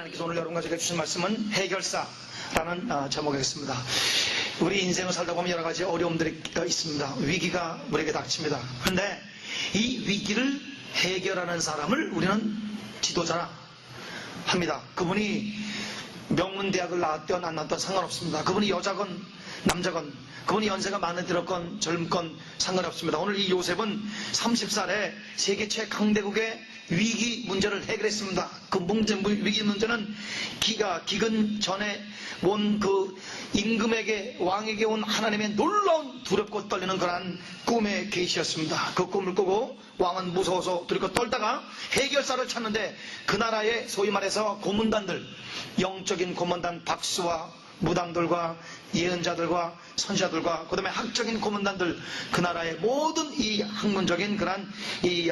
하나님께서 오늘 여러분과 제게 주신 말씀은 해결사라는 제목이겠습니다. 우리 인생을 살다 보면 여러 가지 어려움들이 있습니다. 위기가 우리에게 닥칩니다. 그런데 이 위기를 해결하는 사람을 우리는 지도자라 합니다. 그분이 명문대학을 나왔던 안 나왔던 상관없습니다. 그분이 여자건 남자건, 그분이 연세가 많은 들었건 젊건 상관없습니다. 오늘 이 요셉은 30살에 세계 최강대국의 위기 문제를 해결했습니다. 그 위기 문제는 기근 전에 온 그 임금에게, 왕에게 온 하나님의 놀라운 두렵고 떨리는 그러한 꿈의 계시였습니다. 그 꿈을 꾸고 왕은 무서워서 두렵고 떨다가 해결사를 찾는데 그 나라의 소위 말해서 고문단들, 영적인 고문단 박수와 무당들과 예언자들과 선지자들과 그 다음에 학적인 고문단들, 그 나라의 모든 이 학문적인 그런 이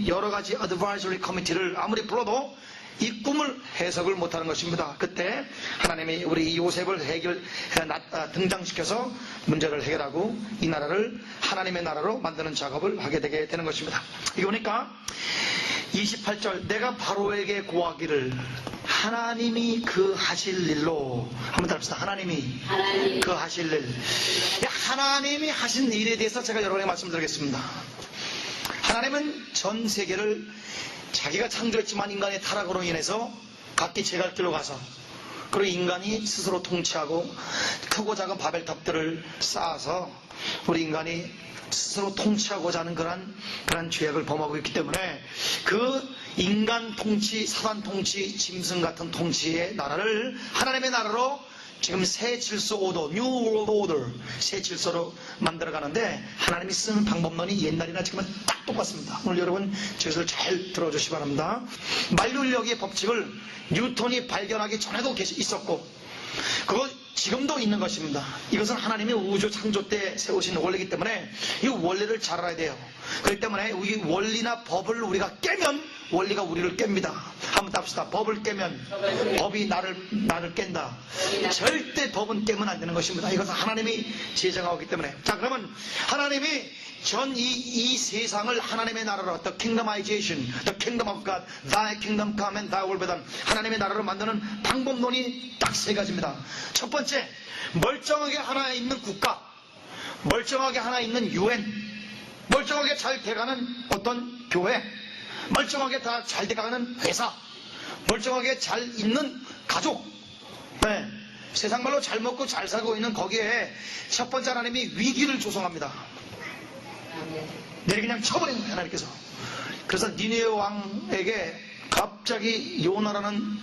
여러 가지 advisory committee를 아무리 불러도 이 꿈을 해석을 못하는 것입니다. 그때 하나님이 우리 요셉을 등장시켜서 문제를 해결하고 이 나라를 하나님의 나라로 만드는 작업을 하게 되게 되는 것입니다. 이거 보니까 28절, 내가 바로에게 고하기를 하나님이 그 하실 일로, 한번 따라합시다. 하나님이 그 하실 일. 하나님이 하신 일에 대해서 제가 여러분에게 말씀드리겠습니다. 하나님은 전 세계를 자기가 창조했지만 인간의 타락으로 인해서 각기 제갈 길로 가서, 그리고 인간이 스스로 통치하고 크고 작은 바벨탑들을 쌓아서 우리 인간이 스스로 통치하고자 하는 그런 죄악을 범하고 있기 때문에 그 인간 통치, 사단 통치, 짐승 같은 통치의 나라를 하나님의 나라로 지금 새 질서 오더, New World Order, 새 질서로 만들어가는데 하나님이 쓰는 방법론이 옛날이나 지금은 딱 똑같습니다. 오늘 여러분 저것을 잘 들어주시기 바랍니다. 만류인력의 법칙을 뉴턴이 발견하기 전에도 있었고 그거 지금도 있는 것입니다. 이것은 하나님이 우주 창조 때 세우신 원리이기 때문에 이 원리를 잘 알아야 돼요. 그렇기 때문에 이 원리나 법을 우리가 깨면 원리가 우리를 깹니다. 한번 답시다. 법을 깨면 법이 나를 깬다. 절대 법은 깨면 안 되는 것입니다. 이것은 하나님이 제정하기 때문에. 자, 그러면 하나님이 전 이 세상을 하나님의 나라로, the kingdomization, the kingdom of God, thy kingdom come and thy will be done, 하나님의 나라로 만드는 방법론이 딱 세 가지입니다. 첫 번째, 멀쩡하게 하나 있는 국가, 멀쩡하게 하나 있는 UN, 멀쩡하게 잘 돼가는 어떤 교회, 멀쩡하게 다 잘 돼가는 회사, 멀쩡하게 잘 있는 가족, 네, 세상 말로 잘 먹고 잘 살고 있는 거기에 첫 번째 하나님이 위기를 조성합니다. 내리 그냥 쳐버린 거예요, 하나님께서. 그래서 니느웨 왕에게 갑자기 요나라는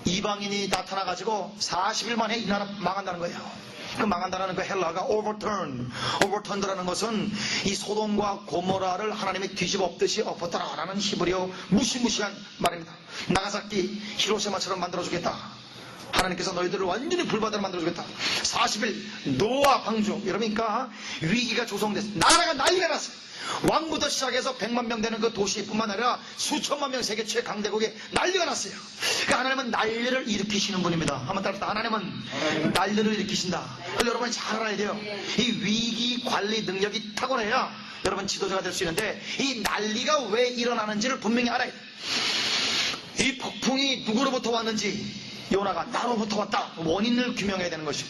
이방인이 나타나가지고 40일 만에 이 나라 망한다는 거예요. 그 망한다는 그 헬라가 overturned라는 것은 이 소돔과 고모라를 하나님이 뒤집어 엎듯이 엎었다라는 히브리어 무시무시한 말입니다. 나가사키, 히로시마처럼 만들어주겠다. 하나님께서 너희들을 완전히 불바다로 만들어주겠다. 40일 노아 방주. 여러분이니까 위기가 조성됐어요. 나라가 난리가 났어요. 왕부터 시작해서 100만 명 되는 그 도시뿐만 아니라 수천만 명 세계 최강대국에 난리가 났어요. 그러니까 하나님은 난리를 일으키시는 분입니다. 한번 따라합시다. 하나님은 난리를 일으키신다. 여러분이 잘 알아야 돼요. 이 위기 관리 능력이 타고나야 여러분 지도자가 될 수 있는데 이 난리가 왜 일어나는지를 분명히 알아야 돼요. 이 폭풍이 누구로부터 왔는지, 요나가 나로부터 왔다. 원인을 규명해야 되는 것이죠.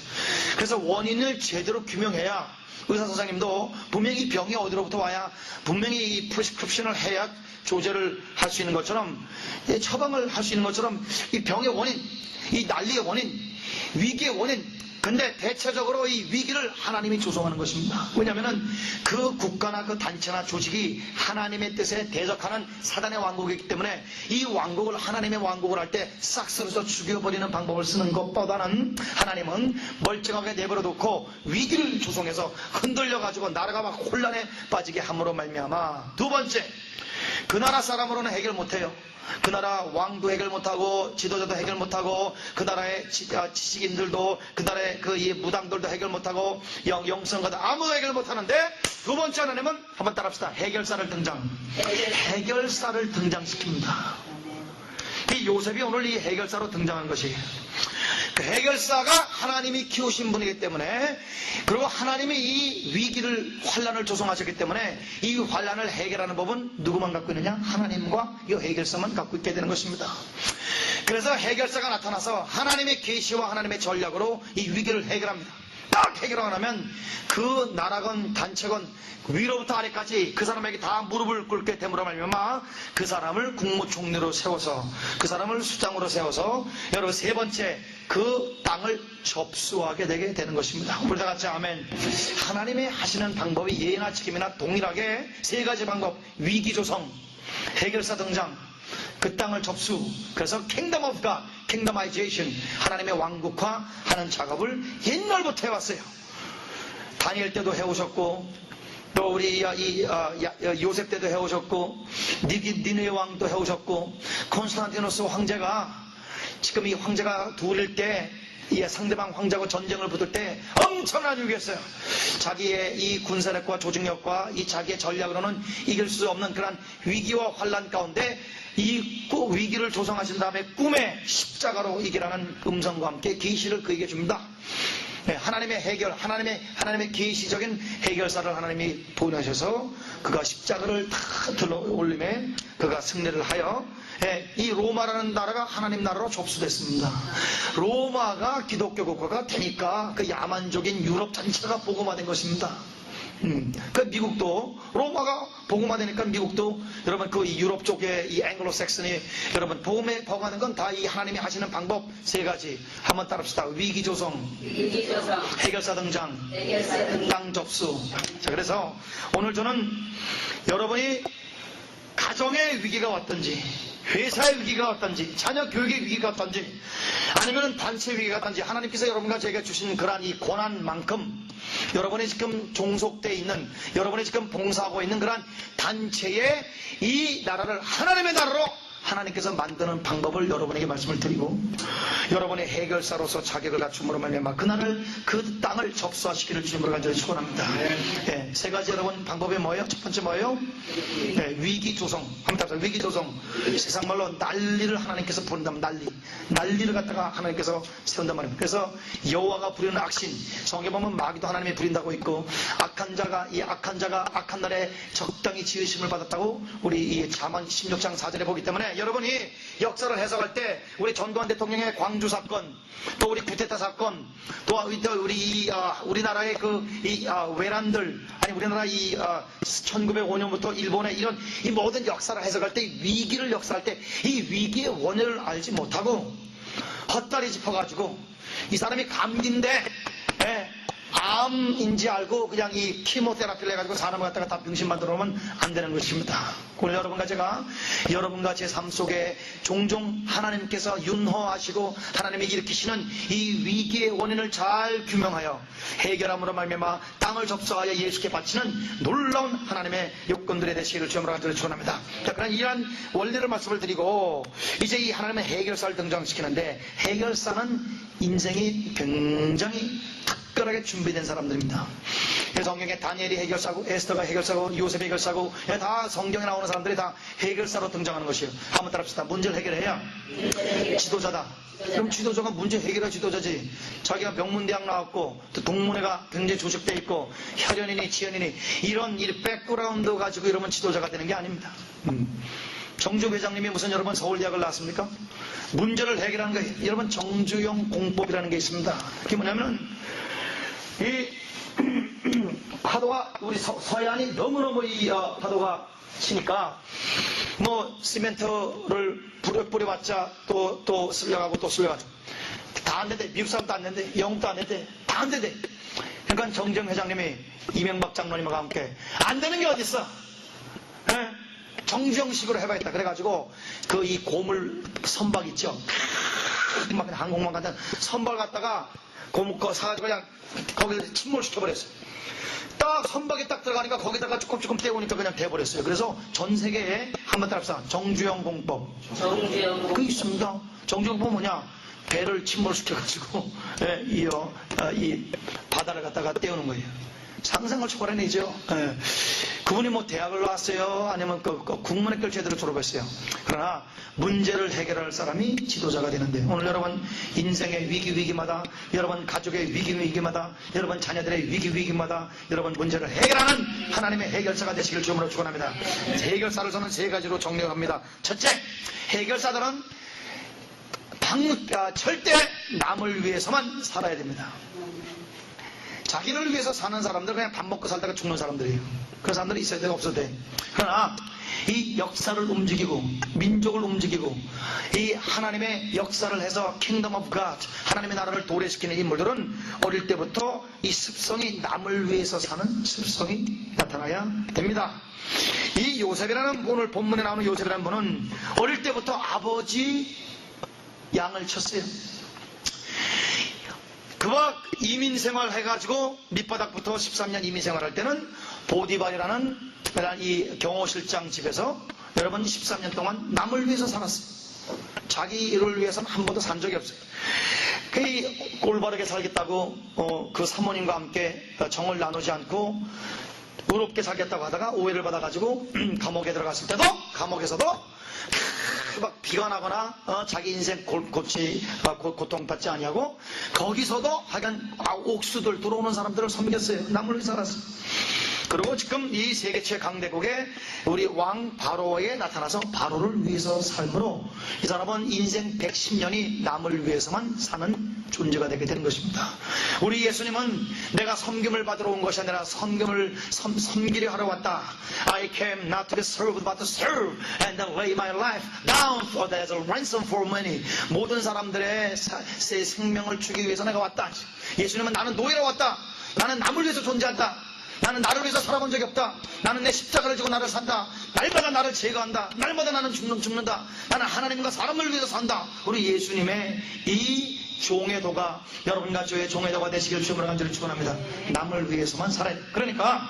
그래서 원인을 제대로 규명해야 의사선생님도 분명히 병이 어디로부터 와야 분명히 이 프리스크립션을 해야 조절을 할 수 있는 것처럼, 처방을 할 수 있는 것처럼 이 병의 원인, 이 난리의 원인, 위기의 원인, 근데 대체적으로 이 위기를 하나님이 조성하는 것입니다. 왜냐하면 그 국가나 그 단체나 조직이 하나님의 뜻에 대적하는 사단의 왕국이기 때문에 이 왕국을, 하나님의 왕국을 할 때 싹 쓸어서 죽여버리는 방법을 쓰는 것보다는 하나님은 멀쩡하게 내버려 두고 위기를 조성해서 흔들려가지고 나라가 막 혼란에 빠지게 함으로 말미암아. 두 번째, 그 나라 사람으로는 해결 못해요. 그 나라 왕도 해결 못하고 지도자도 해결 못하고 그 나라의 지식인들도 그 나라의 그 무당들도 해결 못하고 영성가도 아무도 해결 못하는데 두 번째 하나님은 한번 따라합시다. 해결사를 등장시킵니다. 이 요셉이 오늘 이 해결사로 등장한 것이에요. 그 해결사가 하나님이 키우신 분이기 때문에, 그리고 하나님이 이 위기를, 환란을 조성하셨기 때문에 이 환란을 해결하는 법은 누구만 갖고 있느냐? 하나님과 이 해결사만 갖고 있게 되는 것입니다. 그래서 해결사가 나타나서 하나님의 계시와 하나님의 전략으로 이 위기를 해결합니다. 딱 해결하고 나면 그 나라건 단체건 위로부터 아래까지 그 사람에게 다 무릎을 꿇게 됨으로 말미암아 그 사람을 국무총리로 세워서, 그 사람을 수장으로 세워서 여러분 세 번째 그 땅을 접수하게 되게 되는 것입니다. 우리 다 같이 아멘. 하나님이 하시는 방법이 예나 지금이나 동일하게 세 가지 방법: 위기 조성, 해결사 등장, 그 땅을 접수. 그래서 킹덤 오브 갓, 킹덤아이제이션, 하나님의 왕국화 하는 작업을 옛날부터 해왔어요. 다니엘 때도 해오셨고, 또 우리 요셉 때도 해오셨고, 니네 왕도 해오셨고, 콘스탄티노스 황제가, 지금 이 황제가 둘일 때 상대방 황제하고 전쟁을 붙을 때 엄청난 위기였어요. 자기의 이 군사력과 조직력과 이 자기의 전략으로는 이길 수 없는 그런 위기와 환란 가운데 이 위기를 조성하신 다음에 꿈에 십자가로 이기라는 음성과 함께 계시를 그에게 줍니다. 네, 하나님의 해결, 하나님의 계시적인 해결사를 하나님이 보내셔서 그가 십자가를 다 들어 올림에 그가 승리를 하여, 이 로마라는 나라가 하나님 나라로 접수됐습니다. 로마가 기독교 국가가 되니까 그 야만적인 유럽 전체가 복음화된 것입니다. 그 미국도 로마가 복음화되니까 미국도 여러분 그 유럽 쪽에 이 앵글로색슨이 여러분 복음화된 건 다 이 하나님이 하시는 방법 세 가지 한번 따릅시다. 위기 조성, 해결사 등장, 땅 접수. 자, 그래서 오늘 저는 여러분이 가정의 위기가 왔든지, 회사의 위기가 왔든지, 자녀 교육의 위기가 왔든지, 아니면 단체 위기가 왔든지, 하나님께서 여러분과 제가 주신 그러한 이 고난만큼 여러분이 지금 종속되어 있는, 여러분이 지금 봉사하고 있는 그러한 단체의 이 나라를 하나님의 나라로 하나님께서 만드는 방법을 여러분에게 말씀을 드리고, 여러분의 해결사로서 자격을 갖춤으로 말미암아 그날을, 그 땅을 접수하시기를 주님으로 간절히 축원합니다. 네, 세 가지 여러분 방법이 뭐예요? 첫 번째 뭐예요? 네, 위기 조성. 한번 답니다. 위기 조성. 세상 말로 난리를 하나님께서 부른다면 난리를 갖다가 하나님께서 세운단 말입니다. 그래서 여호와가 부리는 악신, 성경에 보면 마귀도 하나님이 부린다고 있고, 악한 자가 악한 날에 적당히 지으심을 받았다고 우리 이 잠언 16장 4절에 보기 때문에, 여러분이 역사를 해석할 때 우리 전두환 대통령의 광주 사건, 또 우리 쿠데타 사건, 또 우리나라의 외란들, 아니 우리나라 1905년부터 일본의 이런 이 모든 역사를 해석할 때, 위기를 역사할 때 이 위기의 원인을 알지 못하고 헛다리 짚어가지고 이 사람이 감기인데 암인지 알고 그냥 이 키모테라피를 해가지고 사람을 갖다가 다 병신 만들어 놓으면 안 되는 것입니다. 오늘 여러분과 제가, 여러분과 제 삶 속에 종종 하나님께서 윤허하시고 하나님이 일으키시는 이 위기의 원인을 잘 규명하여 해결함으로 말미암아 땅을 접수하여 예수께 바치는 놀라운 하나님의 요건들에 대시기를 주님으로 간절히 축원합니다. 자, 그런 이러한 원리를 말씀을 드리고, 이제 이 하나님의 해결사를 등장시키는데, 해결사는 인생이 굉장히 특별하게 준비된 사람들입니다. 성경에 다니엘이 해결사고, 에스더가 해결사고, 요셉이 해결사고, 다 성경에 나오는 사람들이 다 해결사로 등장하는 것이에요. 한번 따라합시다. 문제를 해결해야 지도자다. 그럼 지도자가 문제 해결할 지도자지. 자기가 명문대학 나왔고, 또 동문회가 굉장히 조직돼 있고, 혈연이니 지연이니 이런 백그라운드 가지고 이러면 지도자가 되는 게 아닙니다. 정주 회장님이 무슨 여러분 서울대학을 나왔습니까? 문제를 해결하는 거, 여러분 정주영 공법이라는 게 있습니다. 그게 뭐냐면, 이 파도가, 우리 서해안이 너무너무 파도가 치니까 시멘트를 뿌려봤자 또 쓸려가고 또 쓸려가고 다 안 된대. 미국 사람도 안 된대. 영국도 안 된대. 다 안 된대. 그러니까 정정 회장님이 이명박 장로님과 함께 안 되는 게 어딨어? 정주영식으로 해봐야겠다. 그래가지고 이 고물 선박 있죠? 막 항공만 같은 선박 갖다가 고물 거 사가지고 그냥 거기를 침몰시켜버렸어요. 딱 선박에 딱 들어가니까 거기다가 조금 떼우니까 그냥 돼버렸어요. 그래서 전 세계에 한번 따라합시다. 정주영 공법. 그게 있습니다. 정주영 공법 뭐냐? 배를 침몰시켜가지고 이 바다를 갖다가 떼우는 거예요. 상상을 초월해내죠. 예. 그분이 뭐 대학을 나왔어요? 아니면 국문학교를 제대로 졸업했어요? 그러나 문제를 해결할 사람이 지도자가 되는데, 오늘 여러분 인생의 위기마다, 여러분 가족의 위기마다, 여러분 자녀들의 위기마다 여러분 문제를 해결하는 하나님의 해결사가 되시길 주님으로 축원합니다. 해결사를 저는 세 가지로 정리합니다. 첫째, 해결사들은 절대 남을 위해서만 살아야 됩니다. 자기를 위해서 사는 사람들, 그냥 밥 먹고 살다가 죽는 사람들이에요. 그런 사람들이 있어야 돼, 없어도 돼. 그러나 이 역사를 움직이고 민족을 움직이고 이 하나님의 역사를 해서 Kingdom of God, 하나님의 나라를 도래시키는 인물들은 어릴 때부터 이 습성이, 남을 위해서 사는 습성이 나타나야 됩니다. 이 요셉이라는, 오늘 본문에 나오는 요셉이라는 분은 어릴 때부터 아버지 양을 쳤어요. 그와 이민 생활 해가지고 밑바닥부터 13년 이민 생활할 때는 보디발이라는 이 경호실장 집에서 여러분 13년 동안 남을 위해서 살았어요. 자기를 위해서는 한 번도 산 적이 없어요. 그 올바르게 살겠다고 그 사모님과 함께 정을 나누지 않고 의롭게 살겠다고 하다가 오해를 받아가지고 감옥에 들어갔을 때도, 감옥에서도 막 비가 나거나 자기 인생 고통받지 아니하고 거기서도 하여간 옥수들 들어오는 사람들을 섬겼어요. 남을 위해 살았어요. 그리고 지금 이 세계 최강대국의 우리 왕 바로에 나타나서 바로를 위해서 삶으로 이 사람은 인생 110년이 남을 위해서만 사는 존재가 되게 되는 것입니다. 우리 예수님은 내가 섬김을 받으러 온 것이 아니라 섬기려 하러 왔다. I came not to be served but to serve and then lay my life down as a ransom for many. 모든 사람들의 새 생명을 주기 위해서 내가 왔다. 예수님은 나는 노예로 왔다. 나는 남을 위해서 존재한다. 나는 나를 위해서 살아본 적이 없다. 나는 내 십자가를 지고 나를 산다. 날마다 나를 제거한다. 날마다 나는 죽는다. 나는 하나님과 사람을 위해서 산다. 우리 예수님의 이 종애도가 여러분과 저의 종애도가 되시길 주님으로 간절히 축원합니다. 남을 위해서만 살아야 돼. 그러니까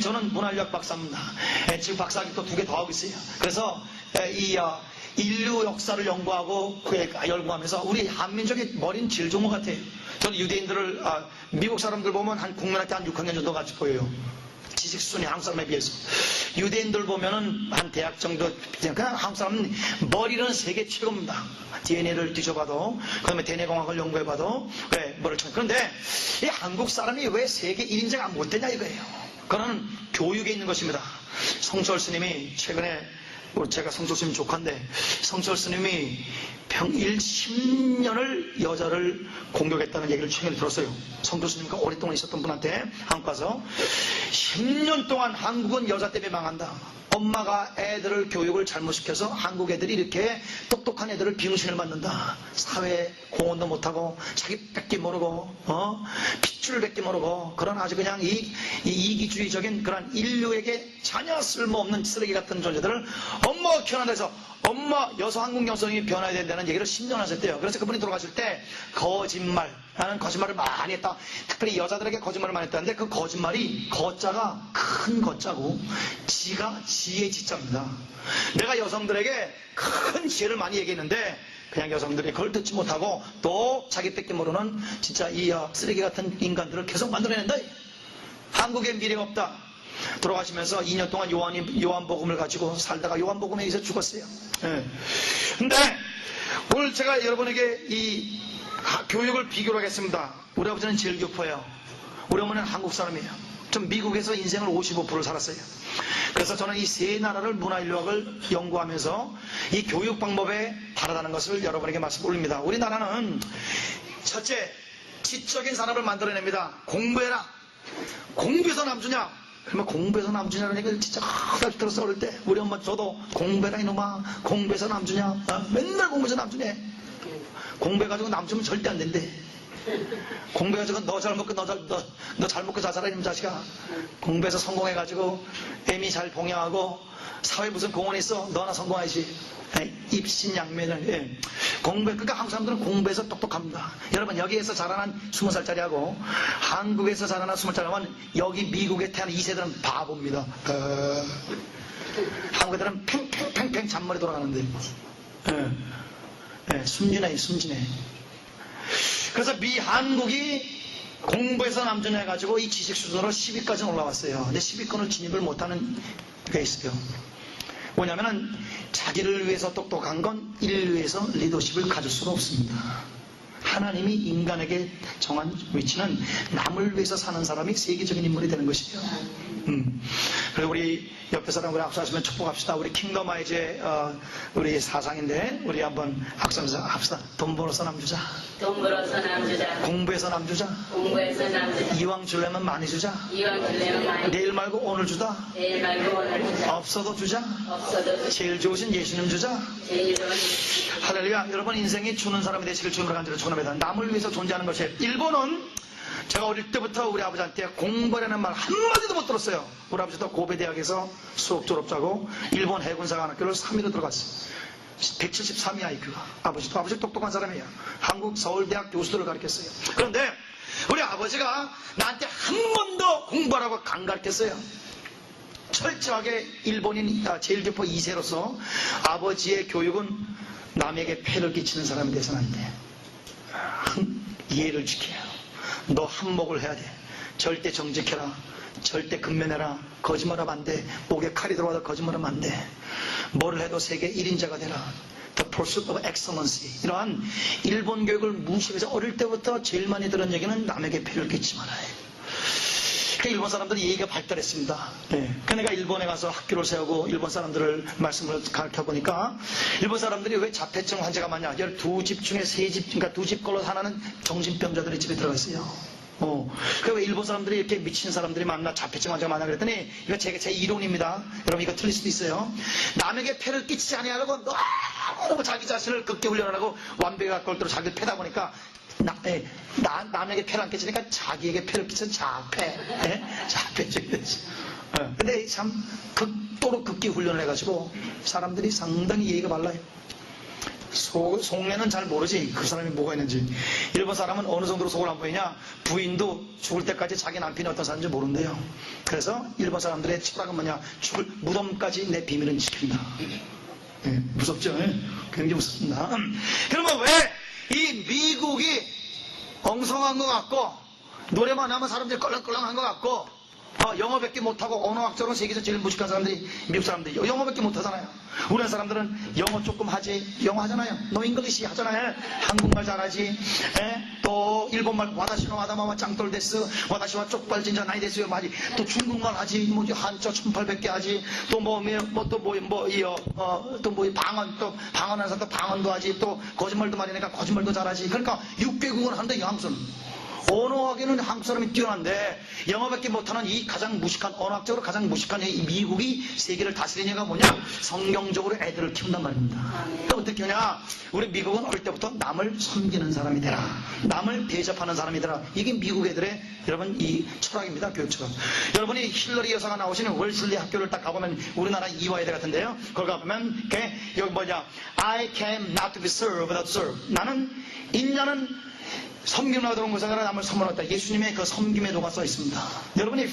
저는 문화유학 박사입니다. 지금 박사학위 또 2개 더 하고 있어요. 그래서 이 인류 역사를 연구하고 연구하면서 우리 한민족의 머리는 제일 좋은 것 같아요. 저는 유대인들을 미국 사람들 보면 한 국민학교 한 6학년 정도 같이 보여요. 지식 수준이 한국 사람에 비해서. 유대인들 보면은 한 대학 정도, 그냥 한국 사람은 머리는 세계 최고입니다. DNA를 뒤져봐도, 그 다음에 대뇌공학을 연구해봐도, 그런데 이 한국 사람이 왜 세계 1인자가 못 되냐 이거예요. 그거는 교육에 있는 것입니다. 성철 스님이 최근에, 제가 성철 스님 조카인데, 성철 스님이 평일 10년을 여자를 공격했다는 얘기를 최근에 들었어요. 성철 스님과 오랫동안 있었던 분한테 한국 가서 10년 동안 한국은 여자 때문에 망한다. 엄마가 애들을 교육을 잘못시켜서 한국 애들이 이렇게 똑똑한 애들을 비응신을 받는다. 사회 공헌도 못하고 자기 뺏기 모르고 핏줄 뺏기 모르고 그런 아주 그냥 이기주의적인 그런 인류에게 전혀 쓸모없는 쓰레기 같은 존재들을 엄마가 키워낸다 엄마 여성 한국 여성이 변화해야 된다는 얘기를 10년 하셨대요. 그래서 그분이 돌아가실 때 거짓말하는 거짓말을 많이 했다. 특별히 여자들에게 거짓말을 많이 했다는데 그 거짓말이 거자가 큰 거자고 지가 지의 지자입니다. 내가 여성들에게 큰 지혜를 많이 얘기했는데 그냥 여성들이 그걸 듣지 못하고 또 자기 뺏기 모르는 진짜 이 쓰레기 같은 인간들을 계속 만들어낸다. 한국에 미래가 없다. 돌아가시면서 2년 동안 요한복음을 가지고 살다가 요한복음에 의해서 죽었어요. 근데 오늘 제가 여러분에게 이 교육을 비교를 하겠습니다. 우리 아버지는 제일 교포예요. 우리 어머니는 한국 사람이에요. 전 미국에서 인생을 55%를 살았어요. 그래서 저는 이 세 나라를 문화인류학을 연구하면서 이 교육 방법에 다르다는 것을 여러분에게 말씀 올립니다. 우리나라는 첫째, 지적인 사람을 만들어냅니다. 공부해라. 공부해서 남주냐? 그러면 공부해서 남주냐는 얘기를 진짜 하나씩 들었어. 어릴 때 우리 엄마 저도 공부해라 이놈아. 공부해서 남주냐? 맨날 공부해서 남주냐? 공부해가지고 남주면 절대 안 된대. 공부해가지고 너 잘 먹고 너 잘 먹고 잘 살아 이놈 자식아. 공부해서 성공해가지고 애미 잘 봉양하고 사회 무슨 공헌이 있어? 너나 성공하지. 입신양면을 그러니까 한국 사람들은 공부해서 똑똑합니다. 여러분 여기에서 자라난 20살짜리하고 한국에서 자라난 20살짜리는 여기 미국에 태어난 2세들은 바보입니다. 한국 애들은 팽팽팽팽 잔머리 돌아가는데 순진해. 그래서 한국이 공부해서 남준해 가지고 이 지식 수준으로 10위까지 올라왔어요. 근데 10위권을 진입을 못하는 게 있어요. 뭐냐면은 자기를 위해서 똑똑한 건 인류에서 리더십을 가질 수가 없습니다. 하나님이 인간에게 정한 위치는 남을 위해서 사는 사람이 세계적인 인물이 되는 것이에요. 그리고 우리 옆에 사람 우리 악수하시면 축복합시다. 우리 킹덤 아이즈의 우리 사상인데 우리 한번 악수하면서 합시다. 돈 벌어서 남주자. 돈 벌어서 남주자. 공부해서 남주자. 공부해서 남주자. 이왕 줄려면 많이 주자. 이왕 줄려면 많이. 내일 말고 오늘 주자. 내일 말고 오늘 주자. 없어도 주자. 없어도 주자. 제일 좋으신 예수님 주자. 제일 좋은 할렐루야. 여러분 인생이 주는 사람이 되시길 주님으로 간절히 축원합니다. 남을 위해서 존재하는 것이에요. 일본은 제가 어릴 때부터 우리 아버지한테 공부라는 말 한마디도 못 들었어요. 우리 아버지도 고베대학에서 수업 졸업자고 일본 해군사관학교를 3위로 들어갔어요. 173이 IQ가. 아버지 똑똑한 사람이에요. 한국 서울대학 교수들을 가르쳤어요. 그런데 우리 아버지가 나한테 한 번도 공부하라고 안 가르쳤어요. 철저하게 일본인 제일교포 2세로서 아버지의 교육은 남에게 폐를 끼치는 사람이 돼서는 안 돼. 예를 지켜야. 너 한몫을 해야 돼. 절대 정직해라. 절대 근면해라. 거짓말하면 안 돼. 목에 칼이 들어와도 거짓말하면 안 돼. 뭐를 해도 세계 1인자가 되라. The pursuit of excellency. 이러한 일본 교육을 무시해서 어릴 때부터 제일 많이 들은 얘기는 남에게 폐를 끼치지 말아야 해. 그 일본 사람들이 예의가 발달했습니다. 그 내가 일본에 가서 학교를 세우고 일본 사람들을 말씀을 가르쳐 보니까 일본 사람들이 왜 자폐증 환자가 많냐? 2집 중에 3집, 그러니까 2집 걸로 하나는 정신병자들이 집에 들어가 있어요. 왜 일본 사람들이 이렇게 미친 사람들이 많나, 자폐증 환자가 많나 그랬더니 이거 제 이론입니다. 여러분 이거 틀릴 수도 있어요. 남에게 폐를 끼치지 아니하려고 너무 자기 자신을 극게 훈련하라고 완벽하게 걸도록 자기를 패다 보니까 남에게 폐를 안 끼치니까 자기에게 폐를 끼치는 자폐. 자폐증이 되지. 근데 참 극도로 극기 훈련을 해가지고 사람들이 상당히 예의가 발라요. 속내는 잘 모르지 그 사람이 뭐가 있는지. 일본 사람은 어느 정도로 속을 안 보이냐, 부인도 죽을 때까지 자기 남편이 어떤 사람인지 모른대요. 그래서 일본 사람들의 철학은 뭐냐, 죽을 무덤까지 내 비밀은 지킨다. 무섭죠? 굉장히 무섭습니다. 그러면 왜 이 미국이 엉성한 것 같고 노래만 하면 사람들이 껄렁껄렁한 것 같고 영어밖에 못하고 언어학적으로 세계에서 제일 무식한 사람들이 미국 사람들이 영어밖에 못하잖아요. 우리나라 사람들은 영어 조금 하지. 영어 하잖아요. 너 잉글리시 하잖아요. 한국말 잘하지. 또 일본말 와다시노 와다마와 짱돌 데스 와다시와 쪽발 진짜 나이 데스요 하지. 또 중국말 하지. 뭐 한자 1800개 하지. 또 방언 또 방언하는 사람도 방언도 하지. 또 거짓말도 많이 하니까 거짓말도 잘하지. 그러니까 6개국은 하는데 양수는 언어학에는 한국 사람이 뛰어난데 영어밖에 못하는 이 가장 무식한, 언어학적으로 가장 무식한 이 미국이 세계를 다스리는 애가 뭐냐? 성경적으로 애들을 키운단 말입니다. 또 어떻게 하냐? 우리 미국은 어릴 때부터 남을 섬기는 사람이 되라. 남을 대접하는 사람이 되라. 이게 미국 애들의 여러분 이 철학입니다. 교육 철학. 여러분이 힐러리 여사가 나오시는 웰슬리 학교를 딱 가보면 우리나라 이화여대 같은데요. 거기 가보면 여기 뭐냐? I came not to be served but to serve. 나는 인자는 섬김을 하도록 무사가라 남을 선물했다. 예수님의 그 섬김의 도가 써 있습니다. 여러분이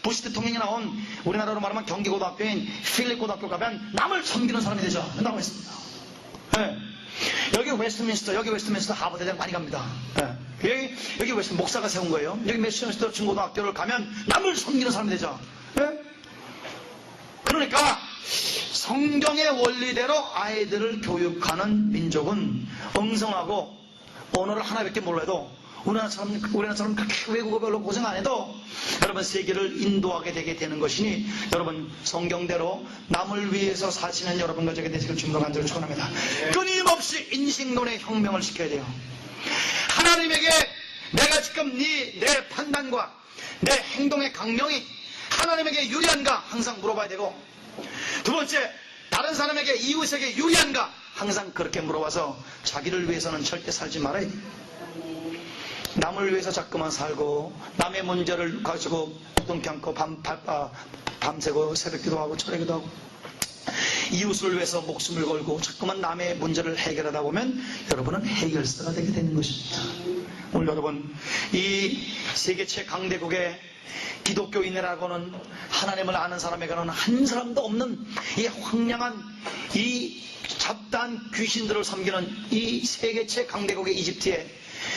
부시 대통령이 나온 우리나라로 말하면 경기고등학교인 필립 고등학교 가면 남을 섬기는 사람이 되죠. 나와 있습니다. 여기 웨스트민스터 하버드대학 많이 갑니다. 여기 웨스트 목사가 세운 거예요. 여기 웨스트민스터 중고등학교를 가면 남을 섬기는 사람이 되죠. 그러니까 성경의 원리대로 아이들을 교육하는 민족은 엉성하고 언어를 하나밖에 몰라도 우리나라처럼 그렇게 외국어 별로 고생 안 해도 여러분 세계를 인도하게 되는 것이니 여러분 성경대로 남을 위해서 사시는 여러분 가족이 되시길 주님으로 간절히 축원합니다. 끊임없이 인식론의 혁명을 시켜야 돼요. 하나님에게 내가 지금 내 판단과 내 행동의 강령이 하나님에게 유리한가 항상 물어봐야 되고, 두 번째 다른 사람에게 이웃에게 유리한가 항상 그렇게 물어봐서 자기를 위해서는 절대 살지 말아야 돼. 남을 위해서 자꾸만 살고 남의 문제를 가지고 뚱뚱 않고 밤새고 새벽기도 하고 철회기도 하고 이웃을 위해서 목숨을 걸고 자꾸만 남의 문제를 해결하다 보면 여러분은 해결사가 되게 되는 것입니다. 오늘 여러분 이 세계 최강대국의 기독교인이라고는 하나님을 아는 사람에게는 한 사람도 없는 이 황량한 이 잡다한 귀신들을 섬기는 이 세계 최강대국의 이집트에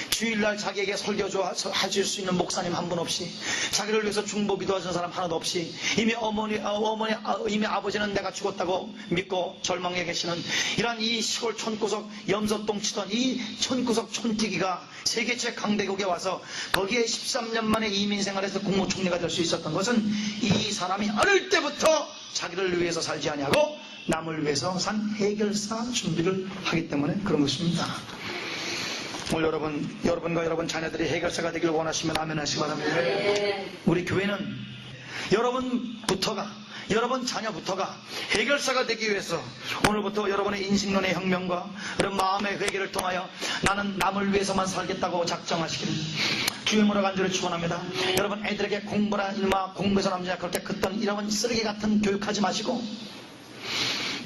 주일날 자기에게 설교조 해줄 수 있는 목사님 한 분 없이, 자기를 위해서 중보기도 하는 사람 하나도 없이, 이미 이미 아버지는 내가 죽었다고 믿고 절망에 계시는 이런 이 시골 촌구석 염소똥 치던 이 촌구석 촌튀기가 세계체 강대국에 와서 거기에 13년 만에 이민 생활에서 국무총리가 될 수 있었던 것은 이 사람이 어릴 때부터 자기를 위해서 살지 아니하고 남을 위해서 산 해결사 준비를 하기 때문에 그런 것입니다. 오늘 여러분과 여러분 자녀들이 해결사가 되길 원하시면 아멘 하시기 바랍니다. 우리 교회는 여러분 자녀부터가 해결사가 되기 위해서 오늘부터 여러분의 인식론의 혁명과 그런 마음의 회개를 통하여 나는 남을 위해서만 살겠다고 작정하시기를 주의 모라 간절히 축원합니다. 여러분 애들에게 공부라 일마 공부해서 남자 그렇게 긋던 이런 쓰레기 같은 교육하지 마시고,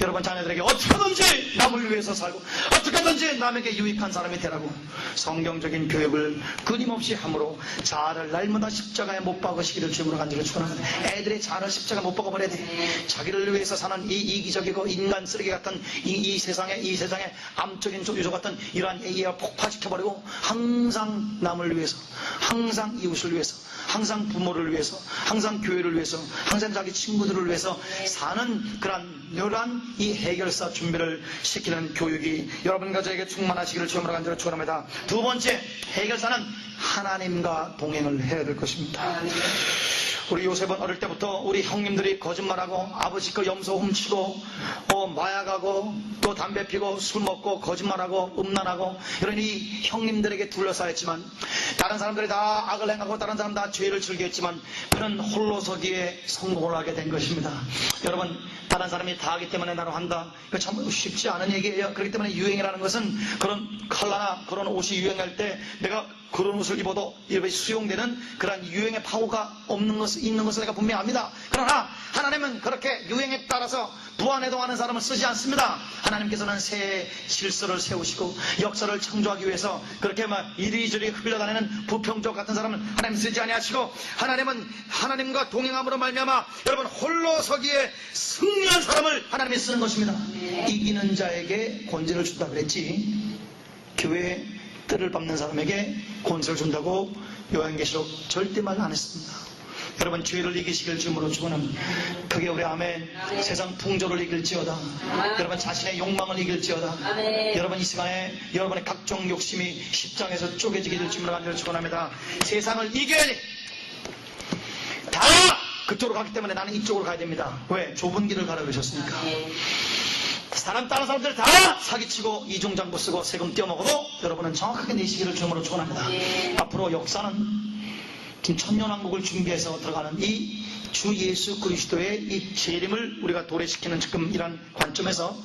여러분 자녀들에게 어떻게든지 남을 위해서 살고 어떻게든지 남에게 유익한 사람이 되라고 성경적인 교육을 끊임없이 함으로 자아를 날마다 십자가에 못 박으시기를 주님으로 간절히 축원합니다. 애들이 자아를 십자가에 못 박아버려야 돼. 자기를 위해서 사는 이 이기적이고 인간 쓰레기 같은 이 세상에 암적인 요소 같은 이러한 얘기가 폭파시켜버리고 항상 남을 위해서, 항상 이웃을 위해서, 항상 부모를 위해서, 항상 교회를 위해서, 항상 자기 친구들을 위해서 사는 그러한 이 해결사 준비를 시키는 교육이 여러분과 저에게 충만하시기를 주님으로 간절히 축원합니다. 두 번째, 해결사는 하나님과 동행을 해야 될 것입니다. 우리 요셉은 어릴 때부터 우리 형님들이 거짓말하고 아버지 거 염소 훔치고 마약하고 또 담배 피고 술 먹고 거짓말하고 음란하고 이런 이 형님들에게 둘러싸였지만, 다른 사람들이 다 악을 행하고 다른 사람 다 죄를 즐겼지만 그는 홀로 서기에 성공을 하게 된 것입니다. 여러분, 다른 사람이 다 하기 때문에 나로 한다, 이거 참 쉽지 않은 얘기예요. 그렇기 때문에 유행이라는 것은 그런 컬러나 그런 옷이 유행할 때 내가 그런 옷을 입어도 수용되는 그런 유행의 파워가 있는 것을 내가 분명히 압니다. 그러나 하나님은 그렇게 유행에 따라서 부안해동하는 사람을 쓰지 않습니다. 하나님께서는 새 질서를 세우시고 역사를 창조하기 위해서 그렇게 막 이리저리 흘러다니는 부평족 같은 사람은 하나님 쓰지 아니하시고, 하나님은 하나님과 동행함으로 말미암아 여러분 홀로 서기에 승리한 사람을 하나님이 쓰는 것입니다. 이기는 자에게 권세를 준다 그랬지, 교회의 뜰을 밟는 사람에게 권세를 준다고 요한계시록 절대 말 안 했습니다. 여러분 죄를 이기시길 주님으로 축원합니다. 그게 우리 아멘. 세상 풍조를 이길지어다. 여러분 자신의 욕망을 이길지어다. 여러분 이 시간에 여러분의 각종 욕심이 십장에서 쪼개지기를 주님으로 간절히 축원합니다. 세상을 이겨야지. 다 그쪽으로 가기 때문에 나는 이쪽으로 가야 됩니다. 왜? 좁은 길을 가라 그러셨으니까. 다른 사람들 다 사기치고 이중장부 쓰고 세금 떼어먹어도 여러분은 정확하게 내시기를 주님으로 축원합니다. 앞으로 역사는 지금 천년왕국을 준비해서 들어가는 이 주 예수 그리스도의 이 재림을 우리가 도래시키는 지금 이런 관점에서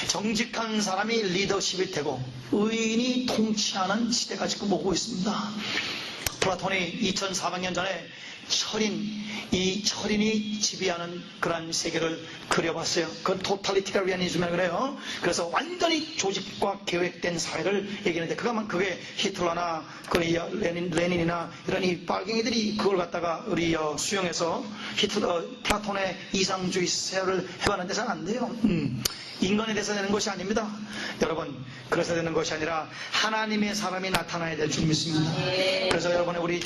정직한 사람이 리더십이 되고 의인이 통치하는 시대가 지금 오고 있습니다. 플라톤이 2400년 전에 철인이 지배하는 그런 세계를 그려봤어요. 그건 토탈리테리아니즘이라고 그래요. 그래서 완전히 조직과 계획된 사회를 얘기하는데, 그게 히틀러나 레닌이나 이런 이 빨갱이들이 그걸 갖다가 우리 수용해서 플라톤의 이상주의 세계를 해봤는데 잘 안 돼요. 인간에 대해서 되는 것이 아닙니다. 여러분, 그래서 되는 것이 아니라 하나님의 사람이 나타나야 될 줄 믿습니다. 그래서 여러분의 우리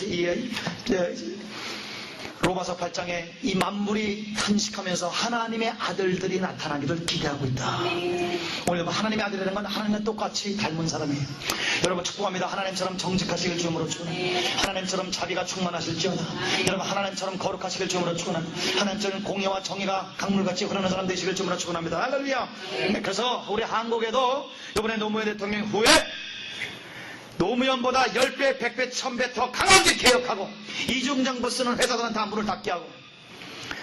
로마서 8장에 이 만물이 탄식하면서 하나님의 아들들이 나타나기를 기대하고 있다. 오늘 하나님의 아들이라는 건 하나님과 똑같이 닮은 사람이에요. 여러분 축복합니다. 하나님처럼 정직하시길 주님으로 축원합니다. 하나님처럼 자비가 충만하실지어다. 여러분 하나님처럼 거룩하시길 주님으로 축원합니다. 하나님처럼 공의와 정의가 강물같이 흐르는 사람 되시길 주님으로 축원합니다. 할렐루야. 그래서 우리 한국에도 이번에 노무현 대통령 후에 노무현보다 10배, 100배, 1000배 더 강하게 개혁하고 이중장부 쓰는 회사들한테 문을 닫게 하고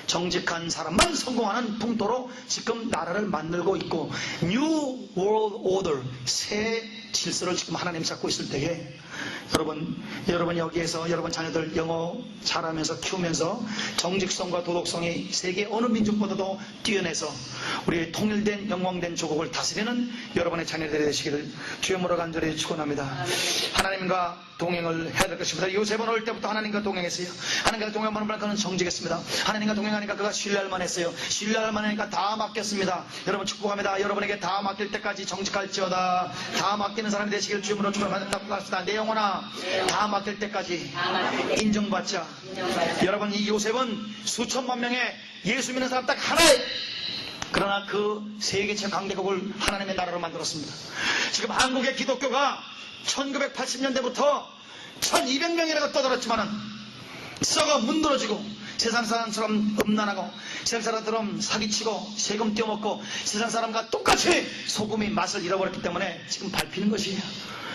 정직한 사람만 성공하는 풍토로 지금 나라를 만들고 있고 New World Order, 새 질서를 지금 하나님 잡고 있을 때에 여러분 여기에서 여러분 자녀들 영어 잘하면서 키우면서 정직성과 도덕성이 세계 어느 민족보다도 뛰어내서 우리 통일된 영광된 조국을 다스리는 여러분의 자녀들이 되시기를 주의 모로 간절히 축원합니다. 하나님과 동행을 해야 될 것입니다. 요셉은 어릴 때부터 하나님과 동행했어요. 하나님과 동행하는 걸 그는 정직했습니다. 하나님과 동행하니까 그가 신뢰할 만했어요. 신뢰할 만하니까 다 맡겼습니다. 여러분 축복합니다. 여러분에게 다 맡길 때까지 정직할지어다. 다 맡기는 사람이 되시길 주님으로 축복합니다. 내 영혼아, 다 맡길 때까지 인정받자. 여러분, 이 요셉은 수천만 명의 예수 믿는 사람 딱 하나에, 그러나 그 세계체 강대국을 하나님의 나라로 만들었습니다. 지금 한국의 기독교가 1980년대부터 1200명이라고 떠들었지만은 썩어 문드러지고 세상 사람처럼 음란하고 세상 사람처럼 사기치고 세금 떼어먹고 세상 사람과 똑같이 소금이 맛을 잃어버렸기 때문에 지금 밟히는 것이에요.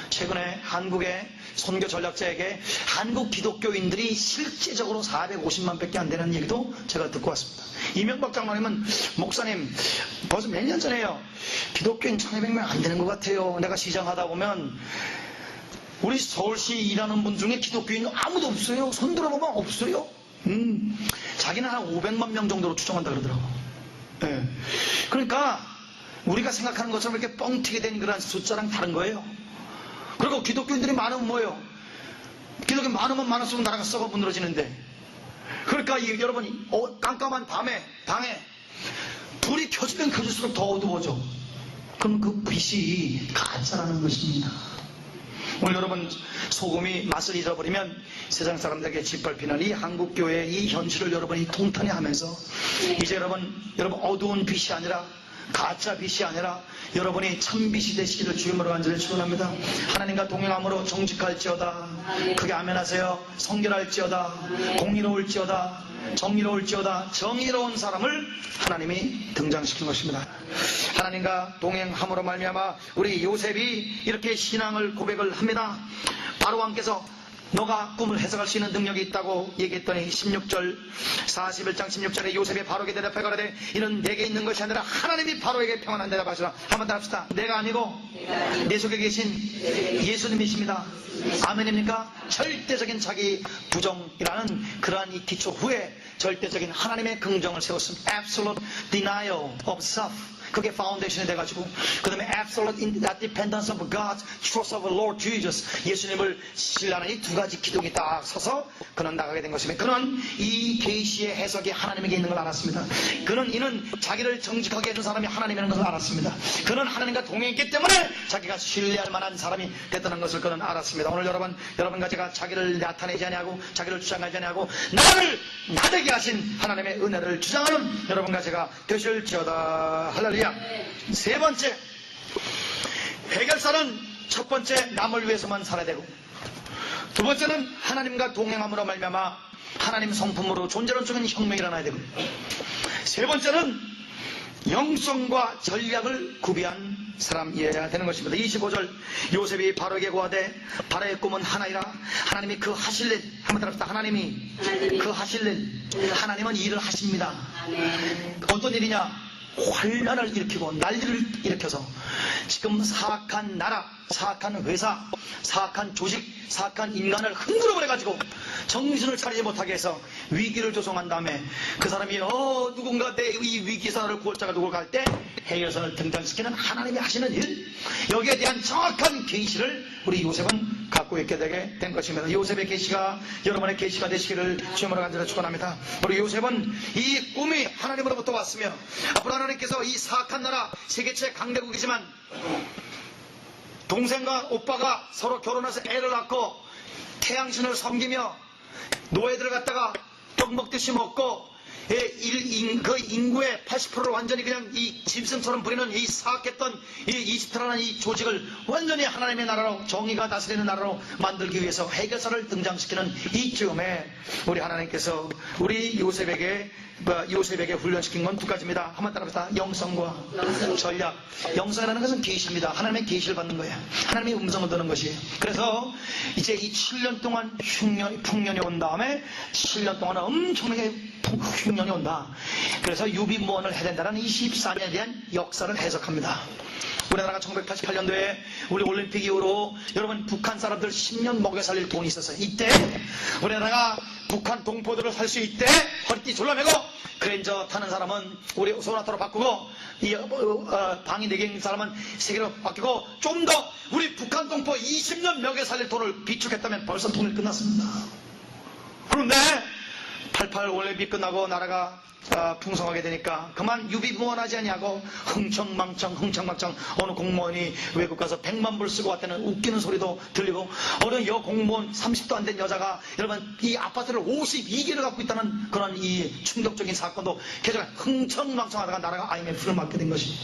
최근에 한국의 선교 전략자에게 한국 기독교인들이 실제적으로 450만 밖에 안 되는 얘기도 제가 듣고 왔습니다. 이명박 장로님은 목사님 벌써 몇 년 전에요. 기독교인 1200명 안 되는 것 같아요. 내가 시장 하다 보면 우리 서울시 일하는 분 중에 기독교인 아무도 없어요. 손 들어보면 없어요. 자기는 한 500만 명 정도로 추정한다 그러더라고. 네. 그러니까 우리가 생각하는 것처럼 이렇게 뻥튀기 된 그런 숫자랑 다른 거예요. 그리고 기독교인들이 많으면 뭐예요? 기독교인 많으면 많을수록 나라가 썩어 무너지는데. 그러니까 여러분이 깜깜한 밤에 방에 불이 켜지면 켜질수록 더 어두워져. 그럼 그 빛이 가짜라는 것입니다. 오늘 여러분 소금이 맛을 잃어버리면 세상 사람들에게 짓밟히는 이 한국교회의 이 현실을 여러분이 통탄해 하면서 이제 여러분 어두운 빛이 아니라 가짜 빛이 아니라 여러분이 참 빛이 되시기를 주님으로 간절히 축원합니다. 하나님과 동행함으로 정직할지어다. 크게 아멘하세요. 성결할지어다. 공의로울지어다. 정의로울지어다. 정의로운 사람을 하나님이 등장시킨 것입니다. 하나님과 동행함으로 말미암아 우리 요셉이 이렇게 신앙을 고백을 합니다. 바로 왕께서 너가 꿈을 해석할 수 있는 능력이 있다고 얘기했더니 16절 41장 16절에 요셉이 바로에게 대답해 가라되 이는 내게 있는 것이 아니라 하나님이 바로에게 평안한 대답하시라. 한번 더 합시다. 내가 아니고 내 속에 계신 예수님이십니다. 아멘입니까? 절대적인 자기 부정이라는 그러한 이 기초 후에 절대적인 하나님의 긍정을 세웠습니다. Absolute denial of self. 그게 파운데이션이 돼가지고 그 다음에 absolute dependence of God, trust of Lord Jesus, 예수님을 신뢰하는 이 두 가지 기둥이 딱 서서 그는 나가게 된 것입니다. 그는 이 계시의 해석이 하나님에게 있는 걸 알았습니다. 이는 자기를 정직하게 해준 사람이 하나님이라는 것을 알았습니다. 그는 하나님과 동행했기 때문에 자기가 신뢰할 만한 사람이 됐다는 것을 그는 알았습니다. 오늘 여러분과 제가 자기를 나타내지 아니하고 자기를 주장하지 아니하고 나를 나되게 하신 하나님의 은혜를 주장하는 여러분과 제가 되실지어다. 할렐루야. 세 번째, 해결사는 첫 번째 남을 위해서만 살아야 되고, 두 번째는 하나님과 동행함으로 말미암아 하나님 성품으로 존재론적인 혁명이 일어나야 되고, 세 번째는 영성과 전략을 구비한 사람이어야 되는 것입니다. 25절 요셉이 바로에게 고하되 바로의 꿈은 하나이라. 하나님이 그 하실 일, 한번 들읍시다. 하나님이 그 하실 일, 하나님은 일을 하십니다. 어떤 일이냐? 환란을 일으키고 난리를 일으켜서 지금 사악한 나라, 사악한 회사, 사악한 조직, 사악한 인간을 흔들어 버려가지고 정신을 차리지 못하게 해서 위기를 조성한 다음에 그 사람이 누군가 내 이 위기사를 구할 자가 누굴 갈 때 해결선을 등장시키는 하나님이 하시는 일, 여기에 대한 정확한 계시를 우리 요셉은 갖고 있게 되게 된 것입니다. 요셉의 계시가 여러분의 계시가 되시기를 주님으로 간절히 축원합니다. 우리 요셉은 이 꿈이 하나님으로부터 왔으며 앞으로 하나님께서 이 사악한 나라 세계체 강대국이지만 동생과 오빠가 서로 결혼해서 애를 낳고 태양신을 섬기며 노예들을 갖다가 떡 먹듯이 먹고 그 인구의 80%를 완전히 그냥 이 짐승처럼 부리는 이 사악했던 이 이집트라는 이 조직을 완전히 하나님의 나라로, 정의가 다스리는 나라로 만들기 위해서 해결사를 등장시키는 이쯤에 우리 하나님께서 우리 요셉에게 훈련시킨 건 두 가지입니다. 한번 따라합시다. 영성과 전략. 영성이라는 것은 계시입니다. 하나님의 계시를 받는 거예요. 하나님의 음성을 듣는 것이에요. 그래서 이제 이 7년 동안 풍년이 온 다음에 7년 동안 엄청나게 흉년이 온다. 그래서 유비무원을 해야 된다는 24년에 대한 역사를 해석합니다. 우리나라가 1988년도에 우리 올림픽 이후로 여러분 북한 사람들 10년 먹여 살릴 돈이 있었어요. 이때 우리나라가 북한 동포들을 살 수 있대. 허리띠 졸라매고 그랜저 타는 사람은 우리 소나타로 바꾸고 방위 4개인 사람은 3개로 바뀌고 좀 더 우리 북한 동포 20년 명예 살릴 돈을 비축했다면 벌써 통일 끝났습니다. 그런데 88 올림픽 끝나고 나라가 풍성하게 되니까 그만 유비무원하지 아니하고 흥청망청 어느 공무원이 외국 가서 100만 불 쓰고 왔다는 웃기는 소리도 들리고 어느 여공무원 30도 안 된 여자가 여러분 이 아파트를 52개를 갖고 있다는 그런 이 충격적인 사건도 계속 흥청망청하다가 나라가 IMF를 맞게 된 것입니다.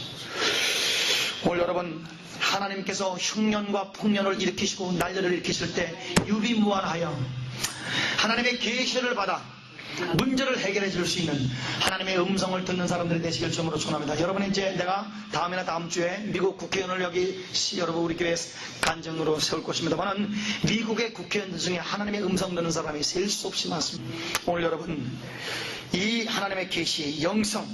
오늘 여러분 하나님께서 흉년과 풍년을 일으키시고 난리를 일으키실 때 유비무환하여 하나님의 계시를 받아 문제를 해결해 줄 수 있는 하나님의 음성을 듣는 사람들이 되시길 주님으로 축원합니다. 여러분 이제 내가 다음이나 다음 주에 미국 국회의원을 여기 여러분 우리 교회 간증으로 세울 것입니다만 미국의 국회의원 중에 하나님의 음성 듣는 사람이 셀 수 없이 많습니다. 오늘 여러분 이 하나님의 계시 영성